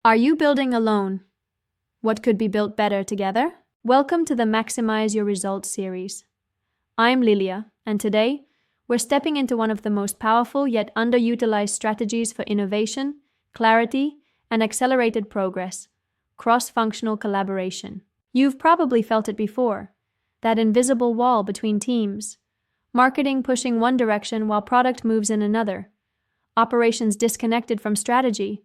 Are you building alone? What could be built better together? Welcome to the Maximize Your Results series. I'm Lilia, and today we're stepping into one of the most powerful yet underutilized strategies for innovation, clarity, and accelerated progress: cross-functional collaboration. You've probably felt it before, that invisible wall between teams. Marketing pushing one direction while product moves in another. Operations disconnected from strategy.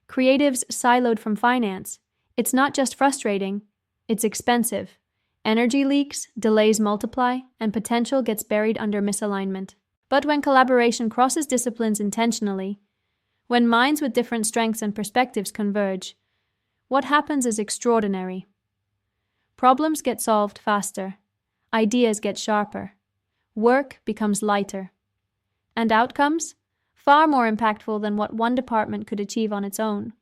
Creatives siloed from finance. It's not just frustrating, it's expensive. Energy leaks, delays multiply, and potential gets buried under misalignment. But when collaboration crosses disciplines intentionally, when minds with different strengths and perspectives converge, what happens is extraordinary. Problems get solved faster, ideas get sharper, work becomes lighter, and outcomes far more impactful than what one department could achieve on its own.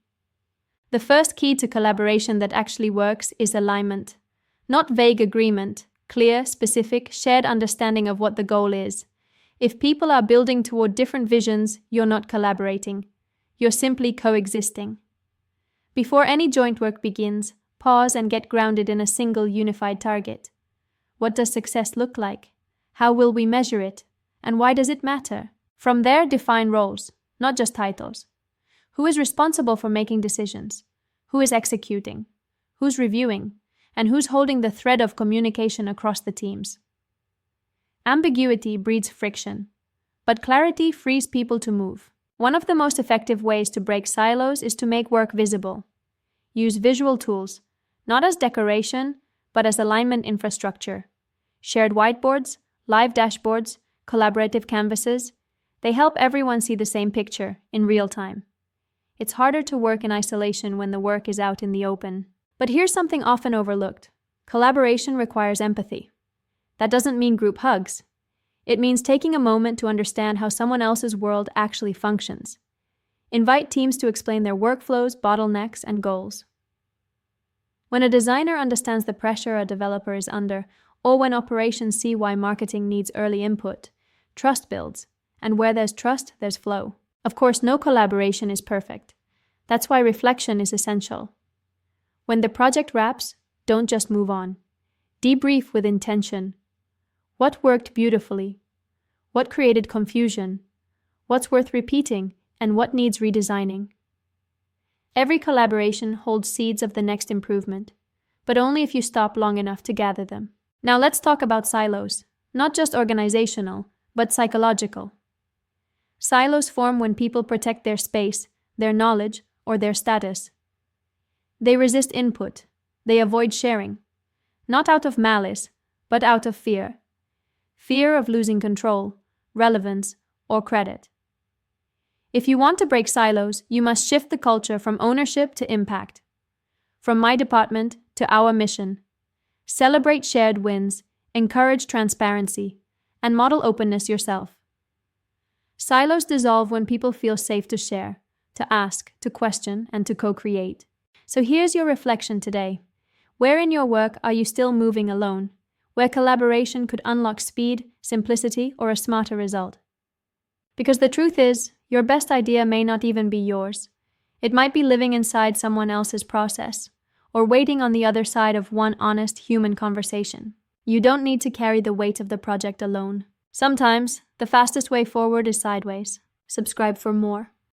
The first key to collaboration that actually works is alignment. Not vague agreement, clear, specific, shared understanding of what the goal is. If people are building toward different visions, you're not collaborating. You're simply coexisting. Before any joint work begins, pause and get grounded in a single unified target. What does success look like? How will we measure it? And why does it matter? From there, define roles, not just titles. Who is responsible for making decisions? Who is executing? Who's reviewing? And who's holding the thread of communication across the teams? Ambiguity breeds friction, but clarity frees people to move. One of the most effective ways to break silos is to make work visible. Use visual tools, not as decoration, but as alignment infrastructure. Shared whiteboards, live dashboards, collaborative canvases, they help everyone see the same picture in real time. It's harder to work in isolation when the work is out in the open. But here's something often overlooked. Collaboration requires empathy. That doesn't mean group hugs. It means taking a moment to understand how someone else's world actually functions. Invite teams to explain their workflows, bottlenecks, and goals. When a designer understands the pressure a developer is under, or when operations see why marketing needs early input, trust builds. And where there's trust, there's flow. Of course, no collaboration is perfect. That's why reflection is essential. When the project wraps, don't just move on. Debrief with intention. What worked beautifully? What created confusion? What's worth repeating? And what needs redesigning? Every collaboration holds seeds of the next improvement, but only if you stop long enough to gather them. Now let's talk about silos. Not just organizational, but psychological. Silos form when people protect their space, their knowledge, or their status. They resist input. They avoid sharing. Not out of malice, but out of fear. Fear of losing control, relevance, or credit. If you want to break silos, you must shift the culture from ownership to impact. From my department to our mission. Celebrate shared wins, encourage transparency, and model openness yourself. Silos dissolve when people feel safe to share, to ask, to question, and to co-create. So here's your reflection today. Where in your work are you still moving alone? Where collaboration could unlock speed, simplicity, or a smarter result? Because the truth is, your best idea may not even be yours. It might be living inside someone else's process, or waiting on the other side of one honest human conversation. You don't need to carry the weight of the project alone. Sometimes, the fastest way forward is sideways. Subscribe for more.